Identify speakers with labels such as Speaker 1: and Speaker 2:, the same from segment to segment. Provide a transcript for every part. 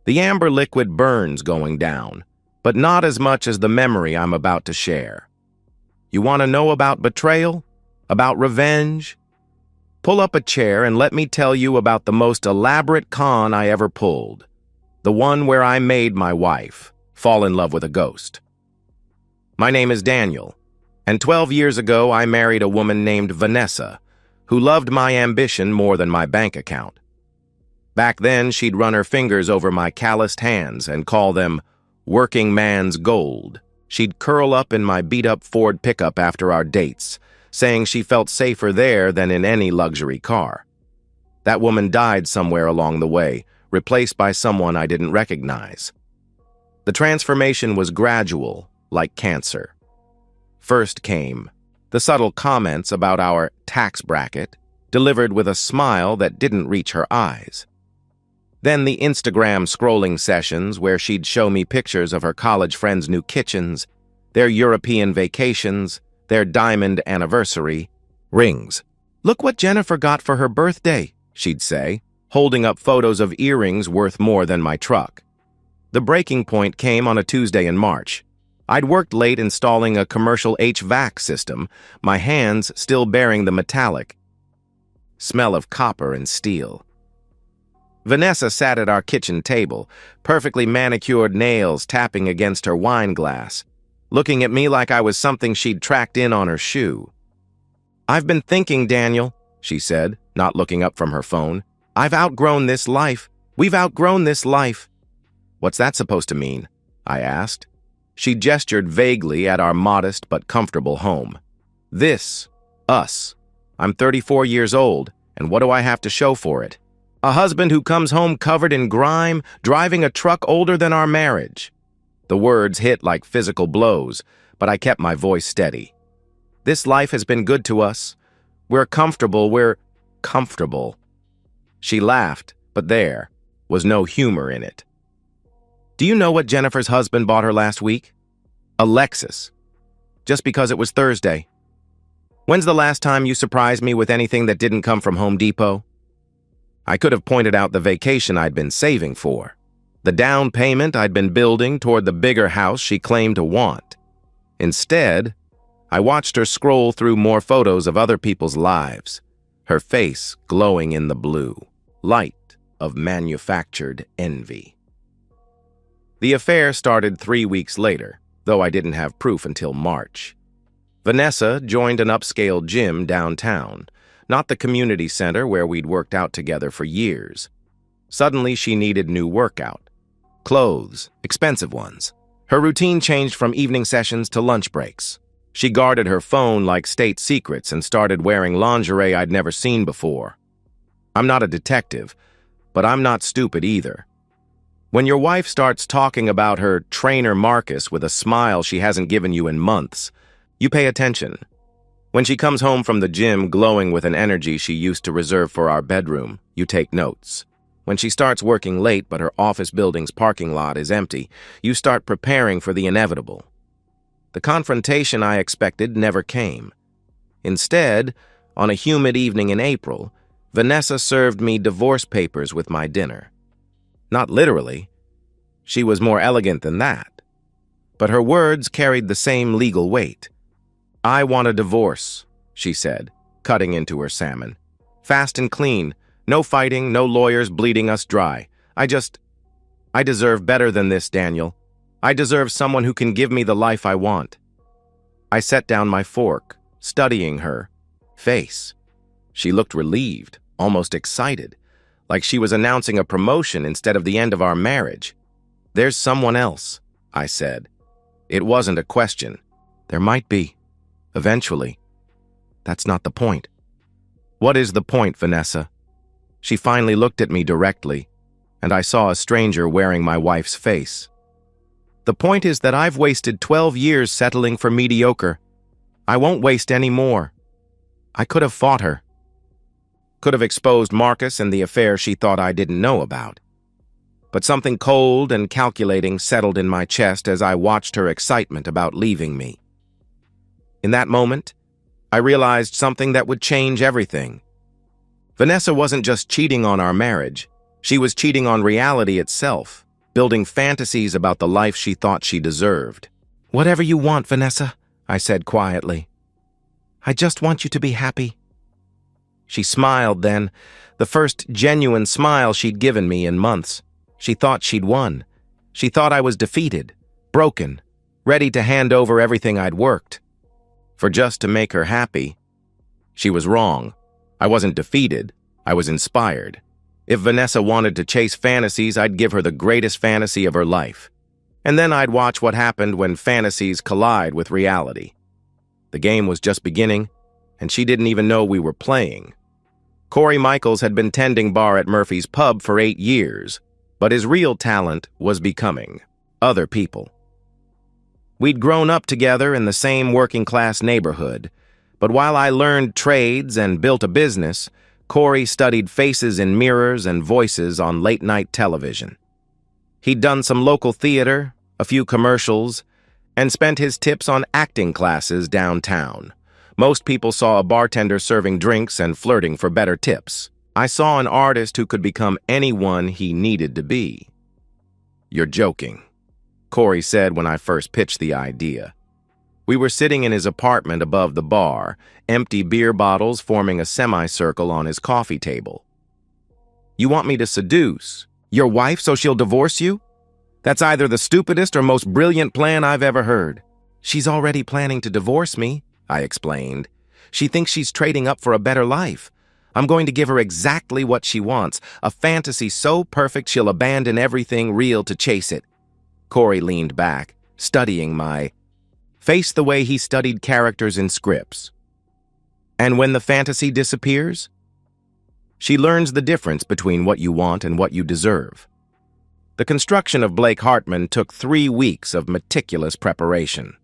Speaker 1: The amber liquid burns going down, but not as much as the memory I'm about to share. You want to know about betrayal? About revenge? Pull up a chair and let me tell you about the most elaborate con I ever pulled. The one where I made my wife fall in love with a ghost. My name is Daniel, and 12 years ago I married a woman named Vanessa, who loved my ambition more than my bank account. Back then, she'd run her fingers over my calloused hands and call them working man's gold. She'd curl up in my beat-up Ford pickup after our dates, saying she felt safer there than in any luxury car. That woman died somewhere along the way, replaced by someone I didn't recognize. The transformation was gradual, like cancer. First came the subtle comments about our tax bracket, delivered with a smile that didn't reach her eyes. Then the Instagram scrolling sessions where she'd show me pictures of her college friends' new kitchens, their European vacations, their diamond anniversary rings. "Look what Jennifer got for her birthday," she'd say, holding up photos of earrings worth more than my truck. The breaking point came on a Tuesday in March. I'd worked late installing a commercial HVAC system, my hands still bearing the metallic smell of copper and steel. Vanessa sat at our kitchen table, perfectly manicured nails tapping against her wine glass, looking at me like I was something she'd tracked in on her shoe. "I've been thinking, Daniel," she said, not looking up from her phone. "I've outgrown this life. We've outgrown this life." "What's that supposed to mean?" I asked. She gestured vaguely at our modest but comfortable home. "This, us. I'm 34 years old, and what do I have to show for it? A husband who comes home covered in grime, driving a truck older than our marriage." The words hit like physical blows, but I kept my voice steady. "This life has been good to us. We're comfortable." She laughed, but there was no humor in it. "Do you know what Jennifer's husband bought her last week? A Lexus. Just because it was Thursday. When's the last time you surprised me with anything that didn't come from Home Depot?" I could have pointed out the vacation I'd been saving for, the down payment I'd been building toward the bigger house she claimed to want. Instead, I watched her scroll through more photos of other people's lives, her face glowing in the blue light of manufactured envy. The affair started 3 weeks later, though I didn't have proof until March. Vanessa joined an upscale gym downtown, not the community center where we'd worked out together for years. Suddenly, she needed new workout. Clothes, expensive ones. Her routine changed from evening sessions to lunch breaks. She guarded her phone like state secrets and started wearing lingerie I'd never seen before. I'm not a detective, but I'm not stupid either. When your wife starts talking about her trainer Marcus with a smile she hasn't given you in months, you pay attention. When she comes home from the gym glowing with an energy she used to reserve for our bedroom, you take notes. When she starts working late but her office building's parking lot is empty, you start preparing for the inevitable. The confrontation I expected never came. Instead, on a humid evening in April, Vanessa served me divorce papers with my dinner. Not literally. She was more elegant than that. But her words carried the same legal weight. "I want a divorce," she said, cutting into her salmon. "Fast and clean. No fighting, no lawyers bleeding us dry. I deserve better than this, Daniel. I deserve someone who can give me the life I want." I set down my fork, studying her face. She looked relieved, almost excited, like she was announcing a promotion instead of the end of our marriage. "There's someone else," I said. It wasn't a question. There might be. Eventually. That's not the point. "What is the point, Vanessa?" She finally looked at me directly, and I saw a stranger wearing my wife's face. "The point is that I've wasted 12 years settling for mediocre. I won't waste any more." I could have fought her. Could have exposed Marcus and the affair she thought I didn't know about. But something cold and calculating settled in my chest as I watched her excitement about leaving me. In that moment, I realized something that would change everything. Vanessa wasn't just cheating on our marriage. She was cheating on reality itself. building fantasies about the life she thought she deserved. "Whatever you want, Vanessa," I said quietly. "I just want you to be happy." She smiled then, the first genuine smile she'd given me in months. She thought she'd won. She thought I was defeated, broken, ready to hand over everything I'd worked for just to make her happy. She was wrong. I wasn't defeated. I was inspired. If Vanessa wanted to chase fantasies, I'd give her the greatest fantasy of her life. And then I'd watch what happened when fantasies collide with reality. The game was just beginning, and she didn't even know we were playing. Corey Michaels had been tending bar at Murphy's Pub for 8 years, but his real talent was becoming other people. We'd grown up together in the same working-class neighborhood, but while I learned trades and built a business, Corey studied faces in mirrors and voices on late-night television. He'd done some local theater, a few commercials, and spent his tips on acting classes downtown. Most people saw a bartender serving drinks and flirting for better tips. I saw an artist who could become anyone he needed to be. "You're joking," Corey said when I first pitched the idea. We were sitting in his apartment above the bar, empty beer bottles forming a semicircle on his coffee table. "You want me to seduce your wife so she'll divorce you? That's either the stupidest or most brilliant plan I've ever heard." "She's already planning to divorce me," I explained. "She thinks she's trading up for a better life. I'm going to give her exactly what she wants, a fantasy so perfect she'll abandon everything real to chase it." Corey leaned back, studying my face the way he studied characters in scripts. "And when the fantasy disappears?" "She learns the difference between what you want and what you deserve." The construction of Blake Hartman took 3 weeks of meticulous preparation.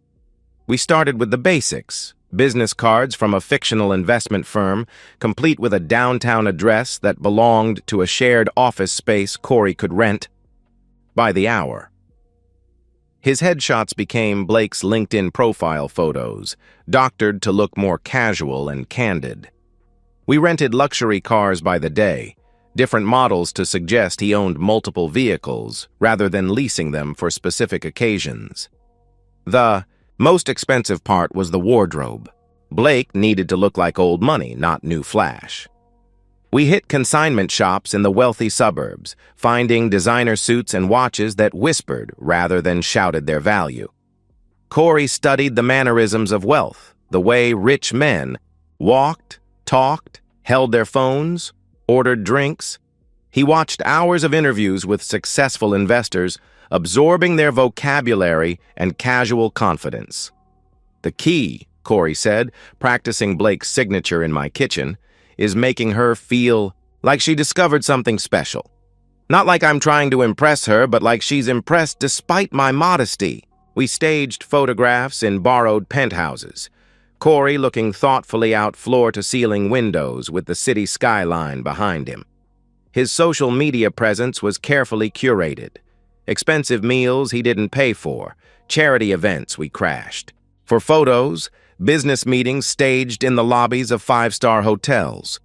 Speaker 1: We started with the basics, business cards from a fictional investment firm, complete with a downtown address that belonged to a shared office space Corey could rent by the hour. His headshots became Blake's LinkedIn profile photos, doctored to look more casual and candid. We rented luxury cars by the day, different models to suggest he owned multiple vehicles, rather than leasing them for specific occasions. The most expensive part was the wardrobe. Blake needed to look like old money, not new flash. We hit consignment shops in the wealthy suburbs, finding designer suits and watches that whispered rather than shouted their value. Corey studied the mannerisms of wealth, the way rich men walked, talked, held their phones, ordered drinks. He watched hours of interviews with successful investors, absorbing their vocabulary and casual confidence. "The key," Corey said, practicing Blake's signature in my kitchen, "is making her feel like she discovered something special. Not like I'm trying to impress her, but like she's impressed despite my modesty." We staged photographs in borrowed penthouses, Corey looking thoughtfully out floor-to-ceiling windows with the city skyline behind him. His social media presence was carefully curated. Expensive meals he didn't pay for, charity events we crashed. For photos, business meetings staged in the lobbies of 5-star hotels.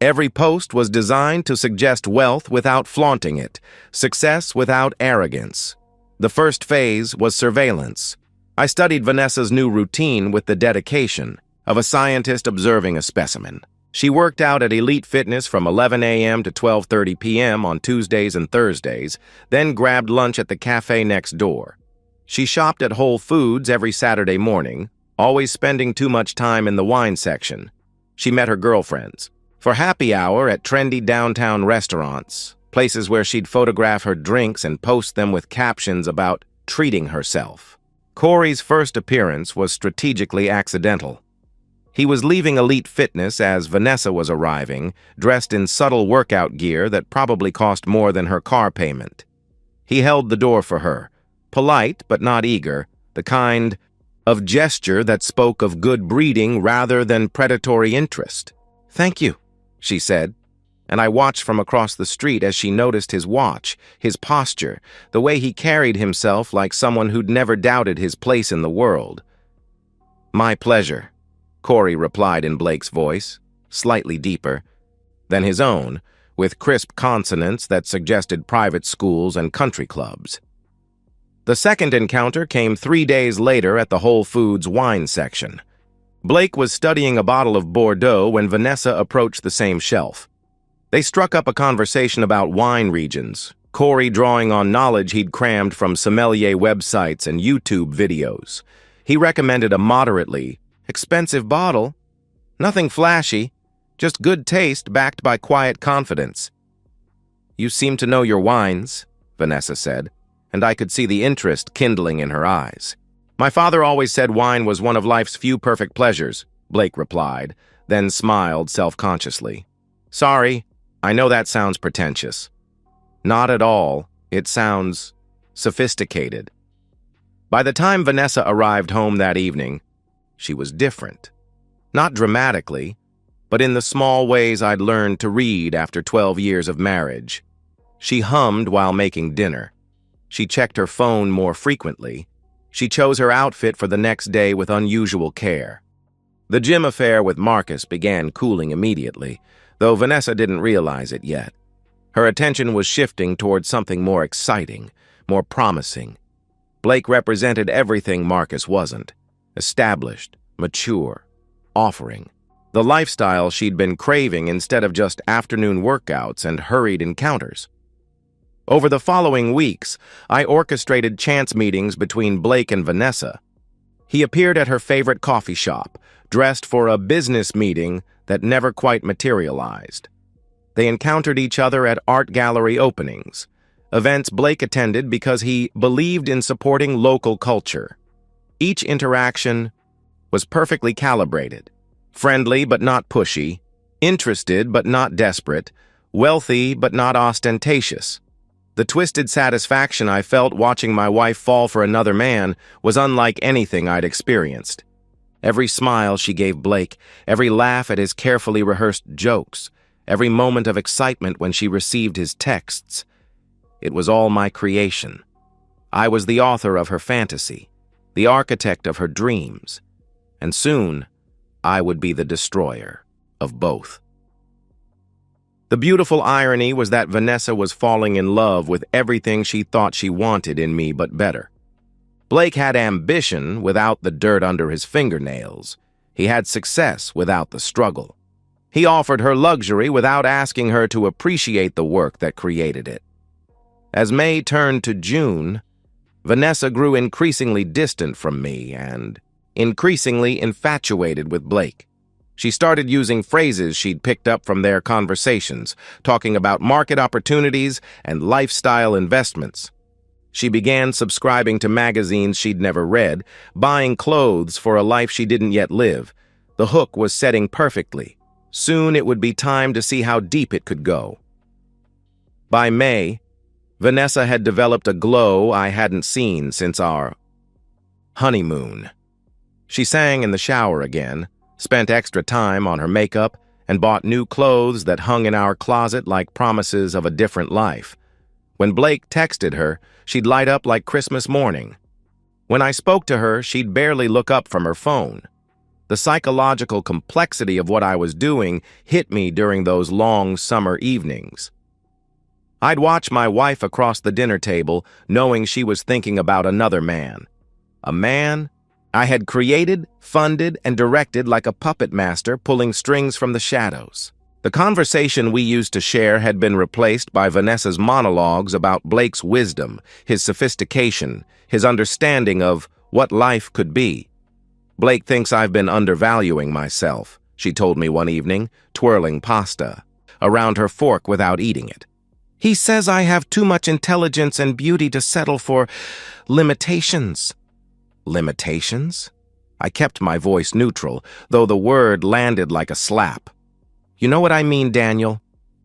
Speaker 1: Every post was designed to suggest wealth without flaunting it, success without arrogance. The first phase was surveillance. I studied Vanessa's new routine with the dedication of a scientist observing a specimen. She worked out at Elite Fitness from 11 a.m. to 12:30 p.m. on Tuesdays and Thursdays, then grabbed lunch at the cafe next door. She shopped at Whole Foods every Saturday morning, always spending too much time in the wine section. She met her girlfriends for happy hour at trendy downtown restaurants, places where she'd photograph her drinks and post them with captions about treating herself. Corey's first appearance was strategically accidental. He was leaving Elite Fitness as Vanessa was arriving, dressed in subtle workout gear that probably cost more than her car payment. He held the door for her, polite but not eager, the kind of gesture that spoke of good breeding rather than predatory interest. "Thank you," she said, and I watched from across the street as she noticed his watch, his posture, the way he carried himself like someone who'd never doubted his place in the world. "My pleasure," Corey replied in Blake's voice, slightly deeper than his own, with crisp consonants that suggested private schools and country clubs. The second encounter came 3 days later at the Whole Foods wine section. Blake was studying a bottle of Bordeaux when Vanessa approached the same shelf. They struck up a conversation about wine regions, Corey drawing on knowledge he'd crammed from sommelier websites and YouTube videos. He recommended a moderately expensive bottle. Nothing flashy, just good taste backed by quiet confidence. "You seem to know your wines," Vanessa said, and I could see the interest kindling in her eyes. "My father always said wine was one of life's few perfect pleasures," Blake replied, then smiled self-consciously. "Sorry, I know that sounds pretentious." "Not at all. It sounds sophisticated." By the time Vanessa arrived home that evening, she was different. Not dramatically, but in the small ways I'd learned to read after 12 years of marriage. She hummed while making dinner. She checked her phone more frequently. She chose her outfit for the next day with unusual care. The gym affair with Marcus began cooling immediately, though Vanessa didn't realize it yet. Her attention was shifting towards something more exciting, more promising. Blake represented everything Marcus wasn't: established, mature, offering. The lifestyle she'd been craving instead of just afternoon workouts and hurried encounters. Over the following weeks, I orchestrated chance meetings between Blake and Vanessa. He appeared at her favorite coffee shop, dressed for a business meeting that never quite materialized. They encountered each other at art gallery openings, events Blake attended because he believed in supporting local culture. Each interaction was perfectly calibrated, friendly but not pushy, interested but not desperate, wealthy but not ostentatious. The twisted satisfaction I felt watching my wife fall for another man was unlike anything I'd experienced. Every smile she gave Blake, every laugh at his carefully rehearsed jokes, every moment of excitement when she received his texts. It was all my creation. I was the author of her fantasy, the architect of her dreams, and soon I would be the destroyer of both. The beautiful irony was that Vanessa was falling in love with everything she thought she wanted in me but better. Blake had ambition without the dirt under his fingernails. He had success without the struggle. He offered her luxury without asking her to appreciate the work that created it. As May turned to June, Vanessa grew increasingly distant from me and increasingly infatuated with Blake. She started using phrases she'd picked up from their conversations, talking about market opportunities and lifestyle investments. She began subscribing to magazines she'd never read, buying clothes for a life she didn't yet live. The hook was setting perfectly. Soon it would be time to see how deep it could go. By May, Vanessa had developed a glow I hadn't seen since our honeymoon. She sang in the shower again, spent extra time on her makeup, and bought new clothes that hung in our closet like promises of a different life. When Blake texted her, she'd light up like Christmas morning. When I spoke to her, she'd barely look up from her phone. The psychological complexity of what I was doing hit me during those long summer evenings. I'd watch my wife across the dinner table, knowing she was thinking about another man. A man I had created, funded, and directed like a puppet master pulling strings from the shadows. The conversation we used to share had been replaced by Vanessa's monologues about Blake's wisdom, his sophistication, his understanding of what life could be. "Blake thinks I've been undervaluing myself," she told me one evening, twirling pasta around her fork without eating it. "He says I have too much intelligence and beauty to settle for limitations." Limitations? I kept my voice neutral, though the word landed like a slap. "You know what I mean, Daniel?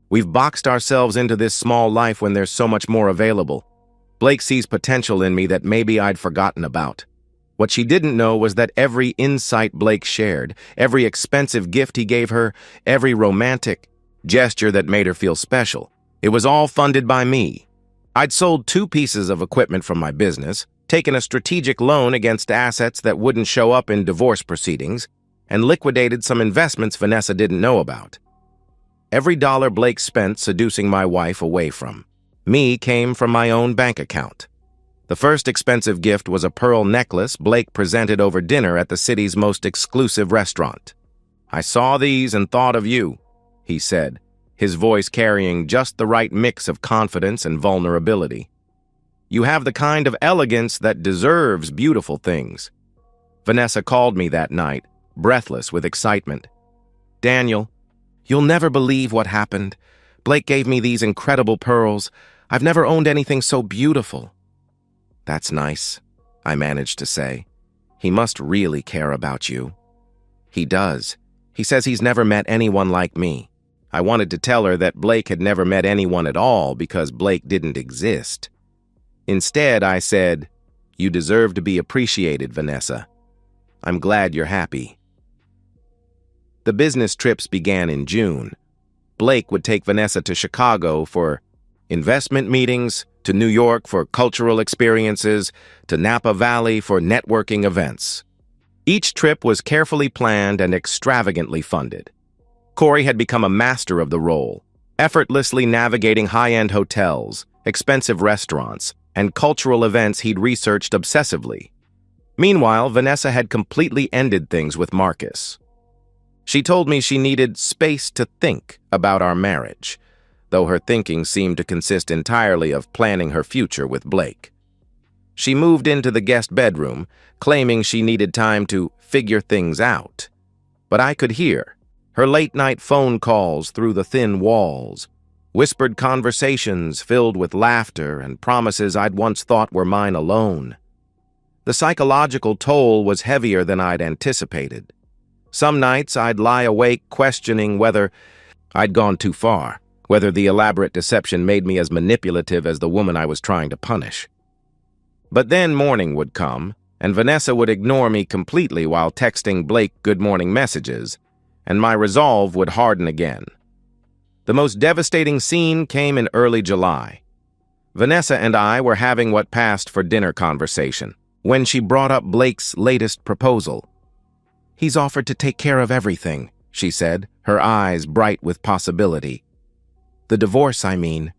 Speaker 1: We've boxed ourselves into this small life when there's so much more available. Blake sees potential in me that maybe I'd forgotten about." What she didn't know was that every insight Blake shared, every expensive gift he gave her, every romantic gesture that made her feel special, it was all funded by me. I'd sold 2 pieces of equipment from my business, taken a strategic loan against assets that wouldn't show up in divorce proceedings, and liquidated some investments Vanessa didn't know about. Every dollar Blake spent seducing my wife away from me came from my own bank account. The first expensive gift was a pearl necklace Blake presented over dinner at the city's most exclusive restaurant. "I saw these and thought of you," he said, his voice carrying just the right mix of confidence and vulnerability. "You have the kind of elegance that deserves beautiful things." Vanessa called me that night, breathless with excitement. "Daniel, you'll never believe what happened. Blake gave me these incredible pearls. I've never owned anything so beautiful." "That's nice," I managed to say. "He must really care about you." "He does. He says he's never met anyone like me." I wanted to tell her that Blake had never met anyone at all because Blake didn't exist. Instead, I said, "You deserve to be appreciated, Vanessa. I'm glad you're happy." The business trips began in June. Blake would take Vanessa to Chicago for investment meetings, to New York for cultural experiences, to Napa Valley for networking events. Each trip was carefully planned and extravagantly funded. Corey had become a master of the role, effortlessly navigating high-end hotels, expensive restaurants, and cultural events he'd researched obsessively. Meanwhile, Vanessa had completely ended things with Marcus. She told me she needed space to think about our marriage, though her thinking seemed to consist entirely of planning her future with Blake. She moved into the guest bedroom, claiming she needed time to figure things out. But I could hear her late-night phone calls through the thin walls, whispered conversations filled with laughter and promises I'd once thought were mine alone. The psychological toll was heavier than I'd anticipated. Some nights I'd lie awake questioning whether I'd gone too far, whether the elaborate deception made me as manipulative as the woman I was trying to punish. But then morning would come, and Vanessa would ignore me completely while texting Blake good morning messages, and my resolve would harden again. The most devastating scene came in early July. Vanessa and I were having what passed for dinner conversation when she brought up Blake's latest proposal. "He's offered to take care of everything," she said, her eyes bright with possibility. "The divorce, I mean.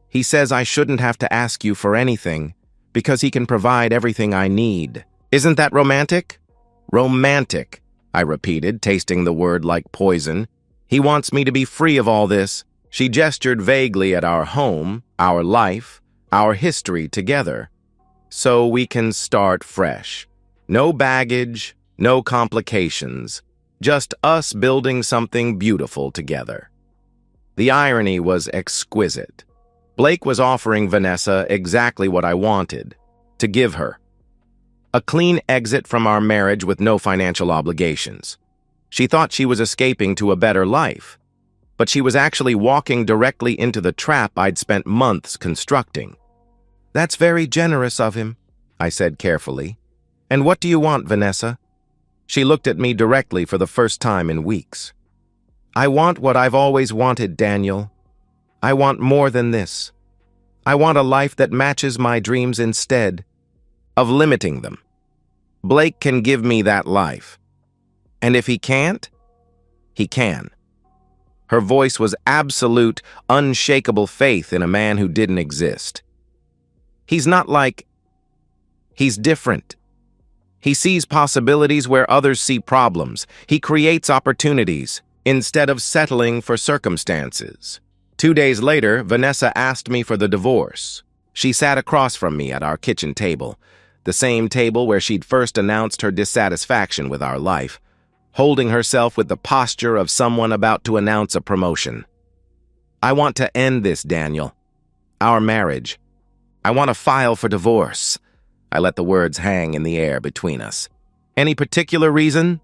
Speaker 1: He says I shouldn't have to ask you for anything because he can provide everything I need. Isn't that romantic?" "Romantic," I repeated, tasting the word like poison. "He wants me to be free of all this." She gestured vaguely at our home, our life, our history together. "So we can start fresh. No baggage, no complications. Just us building something beautiful together." The irony was exquisite. Blake was offering Vanessa exactly what I wanted to give her. A clean exit from our marriage with no financial obligations. She thought she was escaping to a better life, but she was actually walking directly into the trap I'd spent months constructing. "That's very generous of him," I said carefully. "And what do you want, Vanessa?" She looked at me directly for the first time in weeks. "I want what I've always wanted, Daniel. I want more than this. I want a life that matches my dreams instead of limiting them. Blake can give me that life. And if he can't, he can." Her voice was absolute, unshakable faith in a man who didn't exist. "He's not like... He's different. He sees possibilities where others see problems. He creates opportunities instead of settling for circumstances." 2 days later, Vanessa asked me for the divorce. She sat across from me at our kitchen table, the same table where she'd first announced her dissatisfaction with our life, holding herself with the posture of someone about to announce a promotion. "I want to end this, Daniel. Our marriage. I want to file for divorce." I let the words hang in the air between us. "Any particular reason?"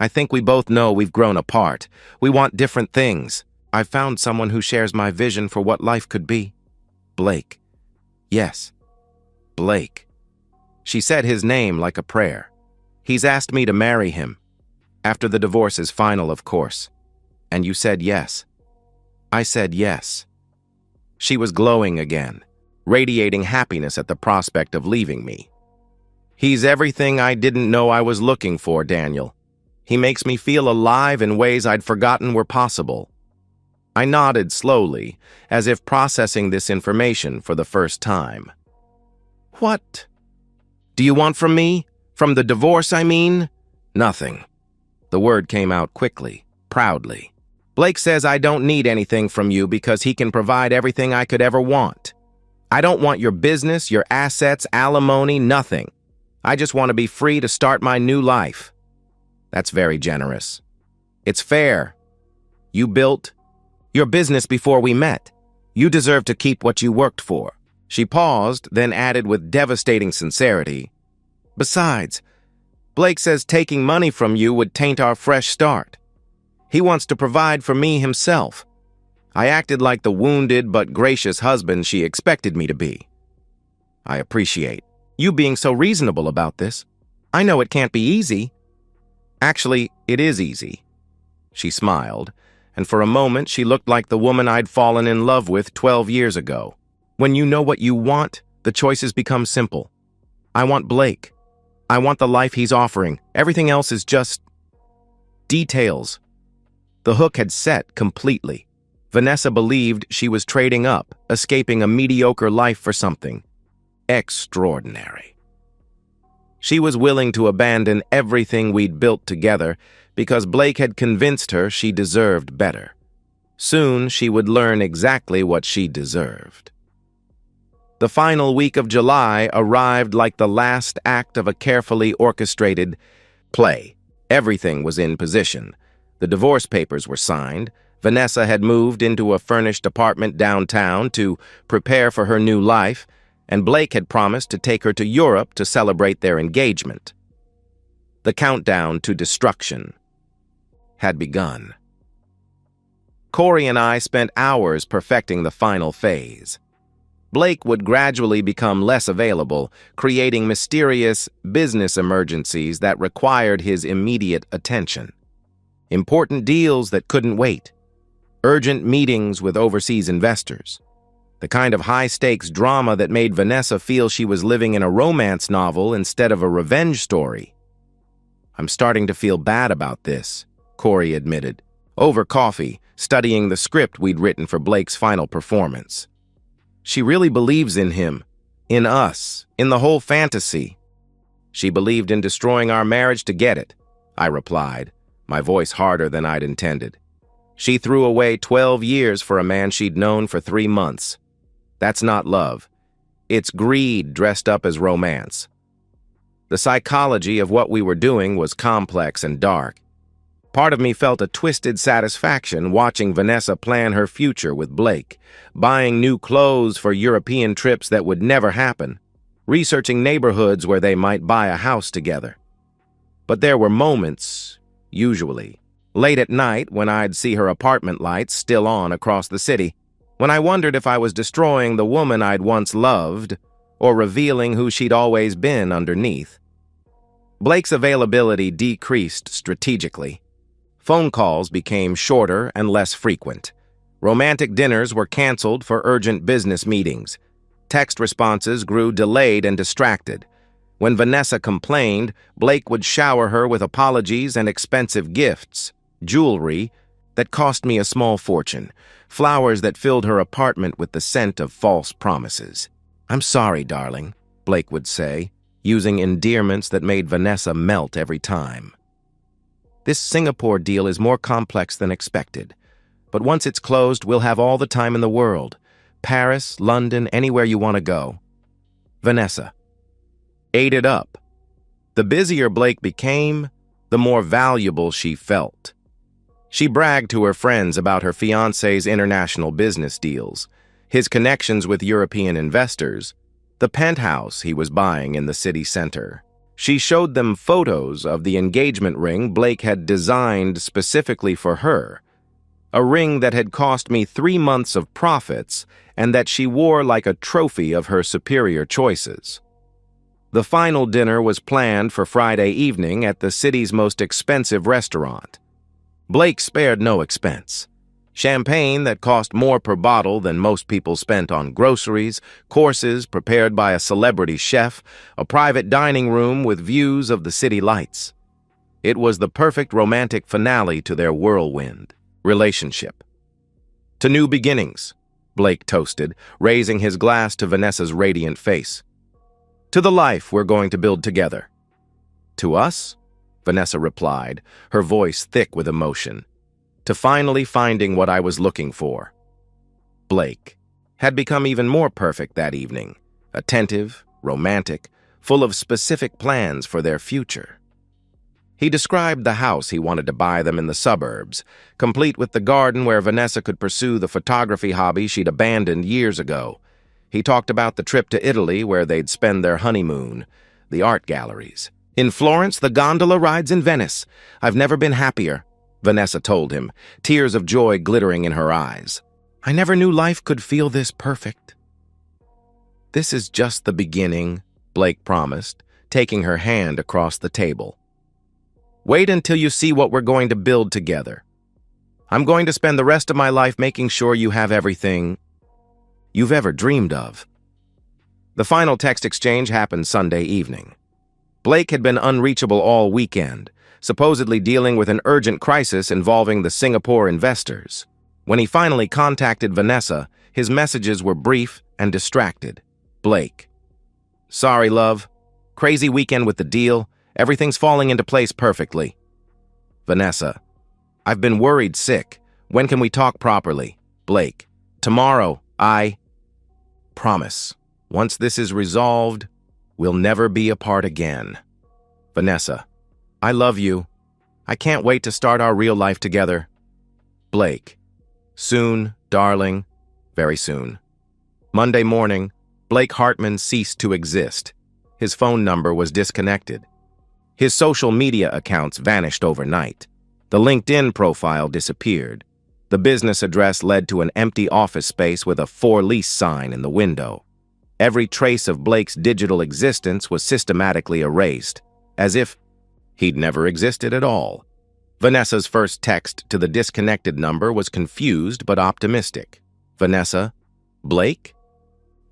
Speaker 1: "I think we both know we've grown apart. We want different things. I've found someone who shares my vision for what life could be. Blake." "Yes, Blake." She said his name like a prayer. "He's asked me to marry him. After the divorce is final, of course. And you said yes." I said yes. She was glowing again, radiating happiness at the prospect of leaving me. "He's everything I didn't know I was looking for, Daniel. He makes me feel alive in ways I'd forgotten were possible." I nodded slowly, as if processing this information for the first time. What do you want from me? From the divorce, I mean? Nothing. The word came out quickly, proudly. Blake says I don't need anything from you because he can provide everything I could ever want. I don't want your business, your assets, alimony, nothing. I just want to be free to start my new life. That's very generous. It's fair. You built your business before we met. You deserve to keep what you worked for. She paused, then added with devastating sincerity. Besides, Blake says taking money from you would taint our fresh start. He wants to provide for me himself. I acted like the wounded but gracious husband she expected me to be. I appreciate you being so reasonable about this. I know it can't be easy. Actually, it is easy. She smiled, and for a moment she looked like the woman I'd fallen in love with 12 years ago. When you know what you want, the choices become simple. I want Blake. I want the life he's offering. Everything else is just details. The hook had set completely. Vanessa believed she was trading up, escaping a mediocre life for something extraordinary. She was willing to abandon everything we'd built together because Blake had convinced her she deserved better. Soon she would learn exactly what she deserved. The final week of July arrived like the last act of a carefully orchestrated play. Everything was in position. The divorce papers were signed. Vanessa had moved into a furnished apartment downtown to prepare for her new life, and Blake had promised to take her to Europe to celebrate their engagement. The countdown to destruction had begun. Corey and I spent hours perfecting the final phase. Blake would gradually become less available, creating mysterious business emergencies that required his immediate attention. Important deals that couldn't wait. Urgent meetings with overseas investors. The kind of high-stakes drama that made Vanessa feel she was living in a romance novel instead of a revenge story. I'm starting to feel bad about this, Corey admitted, over coffee, studying the script we'd written for Blake's final performance. She really believes in him, in us, in the whole fantasy. She believed in destroying our marriage to get it, I replied, my voice harder than I'd intended. She threw away 12 years for a man she'd known for 3 months. That's not love. It's greed dressed up as romance. The psychology of what we were doing was complex and dark. Part of me felt a twisted satisfaction watching Vanessa plan her future with Blake, buying new clothes for European trips that would never happen, researching neighborhoods where they might buy a house together. But there were moments, usually, late at night when I'd see her apartment lights still on across the city, when I wondered if I was destroying the woman I'd once loved or revealing who she'd always been underneath. Blake's availability decreased strategically. Phone calls became shorter and less frequent. Romantic dinners were canceled for urgent business meetings. Text responses grew delayed and distracted. When Vanessa complained, Blake would shower her with apologies and expensive gifts, jewelry that cost me a small fortune, flowers that filled her apartment with the scent of false promises. I'm sorry, darling, Blake would say, using endearments that made Vanessa melt every time. This Singapore deal is more complex than expected, but once it's closed, we'll have all the time in the world. Paris, London, anywhere you want to go. Vanessa ate it up. The busier Blake became, the more valuable she felt. She bragged to her friends about her fiancé's international business deals, his connections with European investors, the penthouse he was buying in the city center. She showed them photos of the engagement ring Blake had designed specifically for her, a ring that had cost me 3 months of profits and that she wore like a trophy of her superior choices. The final dinner was planned for Friday evening at the city's most expensive restaurant. Blake spared no expense. Champagne that cost more per bottle than most people spent on groceries, courses prepared by a celebrity chef, a private dining room with views of the city lights. It was the perfect romantic finale to their whirlwind relationship. To new beginnings, Blake toasted, raising his glass to Vanessa's radiant face. To the life we're going to build together. To us? Vanessa replied, her voice thick with emotion. To finally finding what I was looking for. Blake had become even more perfect that evening, attentive, romantic, full of specific plans for their future. He described the house he wanted to buy them in the suburbs, complete with the garden where Vanessa could pursue the photography hobby she'd abandoned years ago. He talked about the trip to Italy where they'd spend their honeymoon, the art galleries. In Florence, the gondola rides in Venice. I've never been happier, Vanessa told him, tears of joy glittering in her eyes. I never knew life could feel this perfect. This is just the beginning, Blake promised, taking her hand across the table. Wait until you see what we're going to build together. I'm going to spend the rest of my life making sure you have everything you've ever dreamed of. The final text exchange happened Sunday evening. Blake had been unreachable all weekend, supposedly dealing with an urgent crisis involving the Singapore investors. When he finally contacted Vanessa, his messages were brief and distracted. Blake. Sorry, love. Crazy weekend with the deal. Everything's falling into place perfectly. Vanessa. I've been worried sick. When can we talk properly? Blake. Tomorrow. I promise. Once this is resolved, we'll never be apart again. Vanessa. I love you. I can't wait to start our real life together. Blake. Soon, darling. Very soon. Monday morning, Blake Hartman ceased to exist. His phone number was disconnected. His social media accounts vanished overnight. The LinkedIn profile disappeared. The business address led to an empty office space with a for lease sign in the window. Every trace of Blake's digital existence was systematically erased, as if he'd never existed at all. Vanessa's first text to the disconnected number was confused but optimistic. Vanessa, Blake?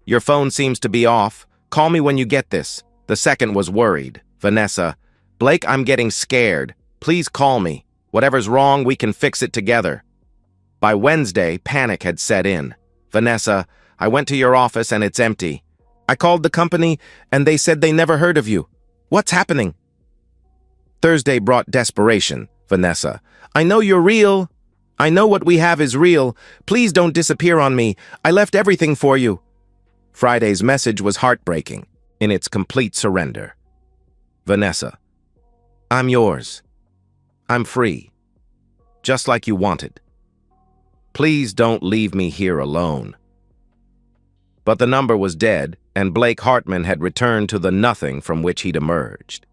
Speaker 1: Your phone seems to be off. Call me when you get this. The second was worried. Vanessa, Blake, I'm getting scared. Please call me. Whatever's wrong, we can fix it together. By Wednesday, panic had set in. Vanessa, I went to your office and it's empty. I called the company and they said they never heard of you. What's happening? Thursday brought desperation. Vanessa, I know you're real. I know what we have is real. Please don't disappear on me. I left everything for you. Friday's message was heartbreaking in its complete surrender. Vanessa, I'm yours. I'm free. Just like you wanted. Please don't leave me here alone. But the number was dead, and Blake Hartman had returned to the nothing from which he'd emerged.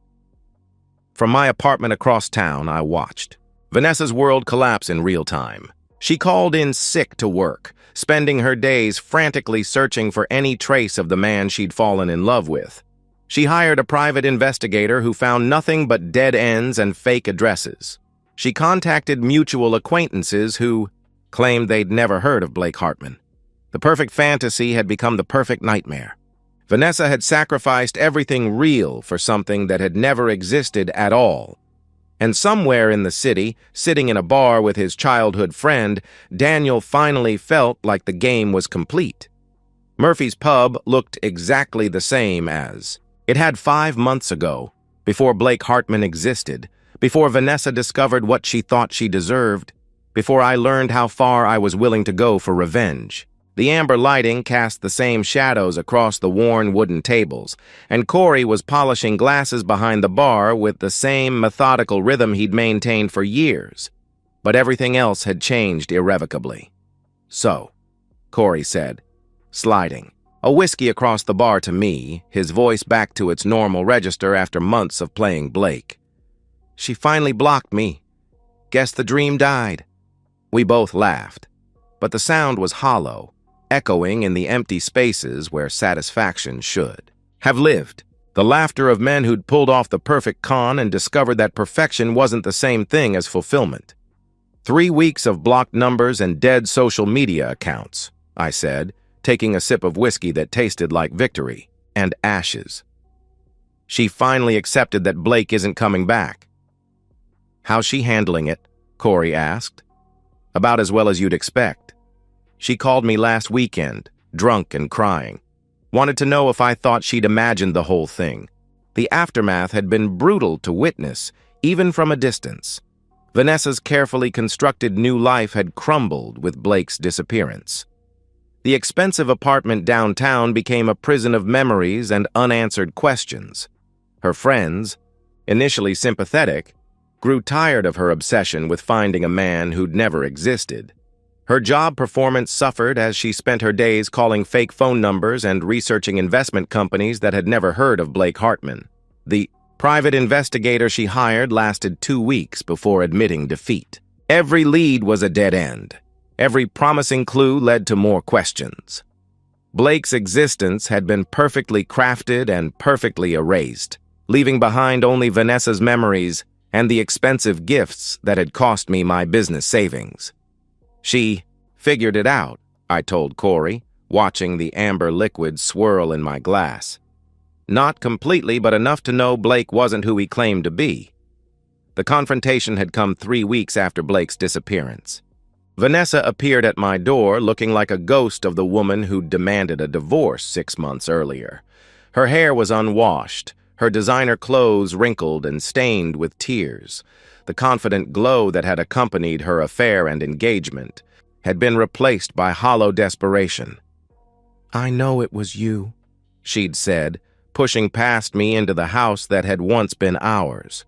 Speaker 1: From my apartment across town, I watched Vanessa's world collapse in real time. She called in sick to work, spending her days frantically searching for any trace of the man she'd fallen in love with. She hired a private investigator who found nothing but dead ends and fake addresses. She contacted mutual acquaintances who claimed they'd never heard of Blake Hartman. The perfect fantasy had become the perfect nightmare. Vanessa had sacrificed everything real for something that had never existed at all. And somewhere in the city, sitting in a bar with his childhood friend, Daniel finally felt like the game was complete. Murphy's Pub looked exactly the same as it had 5 months ago, before Blake Hartman existed, before Vanessa discovered what she thought she deserved, before I learned how far I was willing to go for revenge. The amber lighting cast the same shadows across the worn wooden tables, and Corey was polishing glasses behind the bar with the same methodical rhythm he'd maintained for years. But everything else had changed irrevocably. So, Corey said, sliding a whiskey across the bar to me, his voice back to its normal register after months of playing Blake. She finally blocked me. Guess the dream died. We both laughed, but the sound was hollow, echoing in the empty spaces where satisfaction should have lived. The laughter of men who'd pulled off the perfect con and discovered that perfection wasn't the same thing as fulfillment. 3 weeks of blocked numbers and dead social media accounts, I said, taking a sip of whiskey that tasted like victory and ashes. She finally accepted that Blake isn't coming back. How's she handling it? Corey asked. About as well as you'd expect. She called me last weekend, drunk and crying. Wanted to know if I thought she'd imagined the whole thing. The aftermath had been brutal to witness, even from a distance. Vanessa's carefully constructed new life had crumbled with Blake's disappearance. The expensive apartment downtown became a prison of memories and unanswered questions. Her friends, initially sympathetic, grew tired of her obsession with finding a man who'd never existed. Her job performance suffered as she spent her days calling fake phone numbers and researching investment companies that had never heard of Blake Hartman. The private investigator she hired lasted 2 weeks before admitting defeat. Every lead was a dead end. Every promising clue led to more questions. Blake's existence had been perfectly crafted and perfectly erased, leaving behind only Vanessa's memories and the expensive gifts that had cost me my business savings. She figured it out, I told Corey, watching the amber liquid swirl in my glass. Not completely, but enough to know Blake wasn't who he claimed to be. The confrontation had come 3 weeks after Blake's disappearance. Vanessa appeared at my door looking like a ghost of the woman who'd demanded a divorce 6 months earlier. Her hair was unwashed, her designer clothes wrinkled and stained with tears. The confident glow that had accompanied her affair and engagement had been replaced by hollow desperation. "I know it was you," she'd said, pushing past me into the house that had once been ours.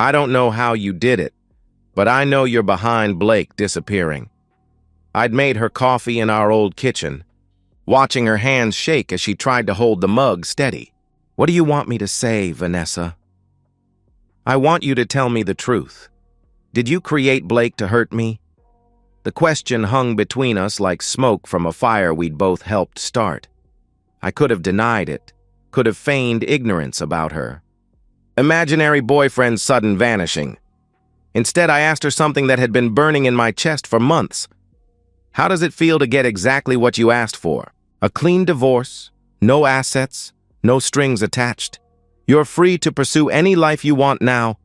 Speaker 1: "I don't know how you did it, but I know you're behind Blake disappearing." I'd made her coffee in our old kitchen, watching her hands shake as she tried to hold the mug steady. "What do you want me to say, Vanessa?" "I want you to tell me the truth. Did you create Blake to hurt me?" The question hung between us like smoke from a fire we'd both helped start. I could have denied it, could have feigned ignorance about her. Imaginary boyfriend's sudden vanishing. Instead, I asked her something that had been burning in my chest for months. "How does it feel to get exactly what you asked for? A clean divorce, no assets, no strings attached. You're free to pursue any life you want now."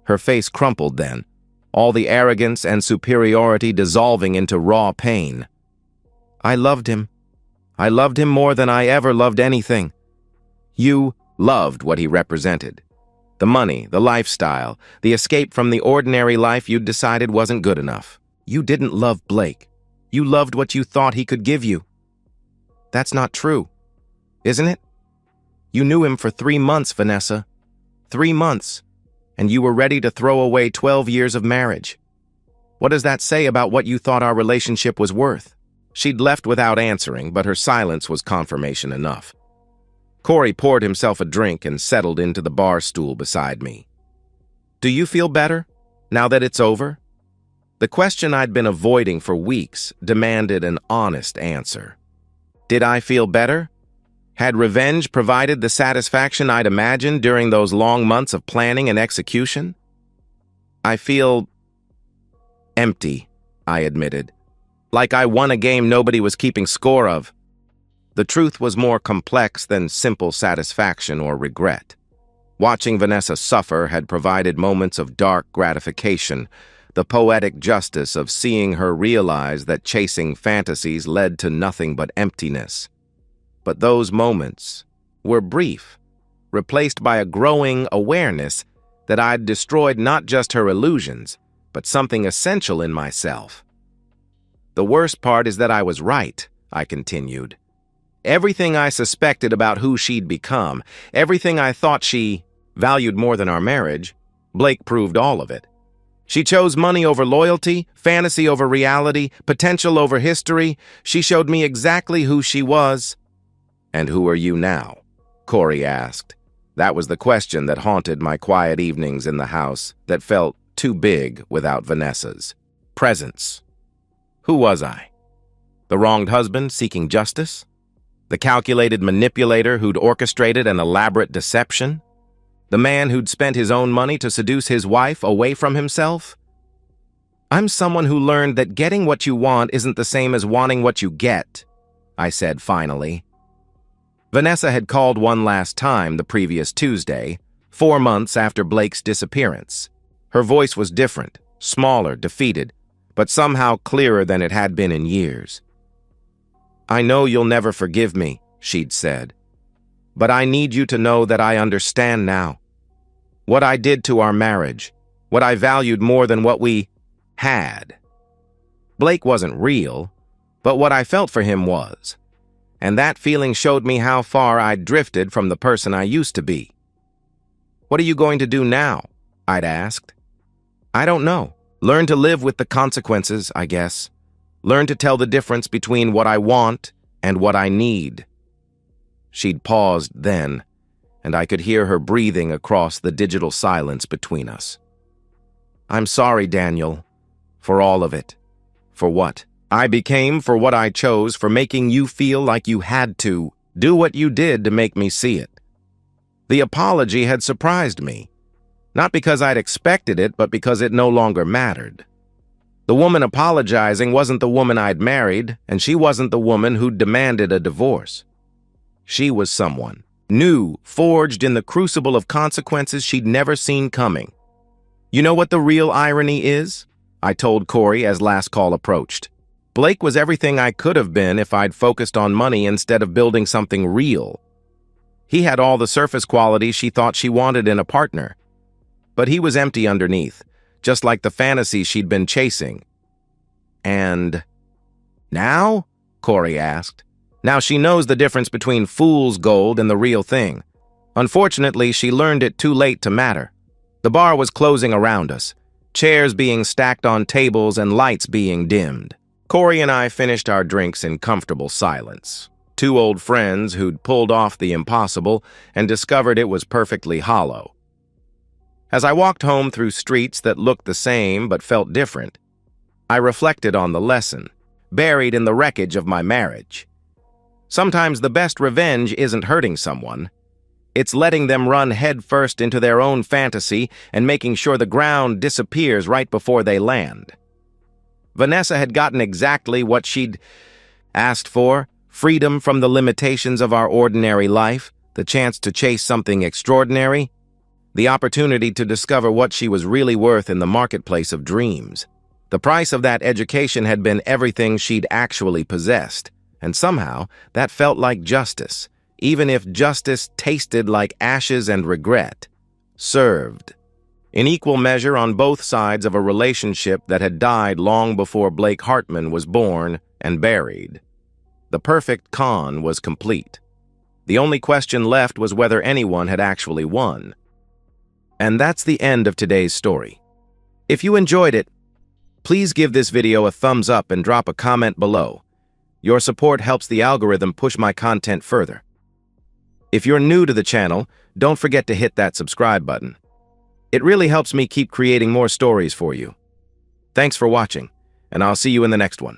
Speaker 1: Her face crumpled then, all the arrogance and superiority dissolving into raw pain. "I loved him. I loved him more than I ever loved anything." "You loved what he represented. The money, the lifestyle, the escape from the ordinary life you'd decided wasn't good enough. You didn't love Blake. You loved what you thought he could give you." "That's not true, isn't it? You knew him for 3 months, Vanessa. 3 months, and you were ready to throw away 12 years of marriage. What does that say about what you thought our relationship was worth?" She'd left without answering, but her silence was confirmation enough. Corey poured himself a drink and settled into the bar stool beside me. "Do you feel better, now that it's over?" The question I'd been avoiding for weeks demanded an honest answer. Did I feel better? Had revenge provided the satisfaction I'd imagined during those long months of planning and execution? "I feel empty," I admitted. "Like I won a game nobody was keeping score of." The truth was more complex than simple satisfaction or regret. Watching Vanessa suffer had provided moments of dark gratification, the poetic justice of seeing her realize that chasing fantasies led to nothing but emptiness. But those moments were brief, replaced by a growing awareness that I'd destroyed not just her illusions, but something essential in myself. "The worst part is that I was right," I continued. "Everything I suspected about who she'd become, everything I thought she valued more than our marriage, Blake proved all of it. She chose money over loyalty, fantasy over reality, potential over history. She showed me exactly who she was." "And who are you now?" Corey asked. That was the question that haunted my quiet evenings in the house that felt too big without Vanessa's presence. Who was I? The wronged husband seeking justice? The calculated manipulator who'd orchestrated an elaborate deception? The man who'd spent his own money to seduce his wife away from himself? "I'm someone who learned that getting what you want isn't the same as wanting what you get," I said finally. Vanessa had called one last time the previous Tuesday, 4 months after Blake's disappearance. Her voice was different, smaller, defeated, but somehow clearer than it had been in years. "I know you'll never forgive me," she'd said, "but I need you to know that I understand now. What I did to our marriage, what I valued more than what we had. Blake wasn't real, but what I felt for him was. And that feeling showed me how far I'd drifted from the person I used to be." "What are you going to do now?" I'd asked. "I don't know. Learn to live with the consequences, I guess. Learn to tell the difference between what I want and what I need." She'd paused then, and I could hear her breathing across the digital silence between us. "I'm sorry, Daniel, for all of it. For what I became, for what I chose, for making you feel like you had to do what you did to make me see it." The apology had surprised me, not because I'd expected it, but because it no longer mattered. The woman apologizing wasn't the woman I'd married, and she wasn't the woman who'd demanded a divorce. She was someone new, forged in the crucible of consequences she'd never seen coming. "You know what the real irony is?" I told Corey as last call approached. "Blake was everything I could have been if I'd focused on money instead of building something real. He had all the surface qualities she thought she wanted in a partner, but he was empty underneath, just like the fantasies she'd been chasing." "And now?" Corey asked. "Now she knows the difference between fool's gold and the real thing. Unfortunately, she learned it too late to matter. The bar was closing around us, chairs being stacked on tables and lights being dimmed. Corey and I finished our drinks in comfortable silence. Two old friends who'd pulled off the impossible and discovered it was perfectly hollow. As I walked home through streets that looked the same but felt different, I reflected on the lesson, buried in the wreckage of my marriage. Sometimes the best revenge isn't hurting someone. It's letting them run headfirst into their own fantasy and making sure the ground disappears right before they land. Vanessa had gotten exactly what she'd asked for: freedom from the limitations of our ordinary life, the chance to chase something extraordinary, the opportunity to discover what she was really worth in the marketplace of dreams. The price of that education had been everything she'd actually possessed, and somehow that felt like justice, even if justice tasted like ashes and regret. Served. In equal measure on both sides of a relationship that had died long before Blake Hartman was born and buried. The perfect con was complete. The only question left was whether anyone had actually won. And that's the end of today's story. If you enjoyed it, please give this video a thumbs up and drop a comment below. Your support helps the algorithm push my content further. If you're new to the channel, don't forget to hit that subscribe button. It really helps me keep creating more stories for you. Thanks for watching, and I'll see you in the next one.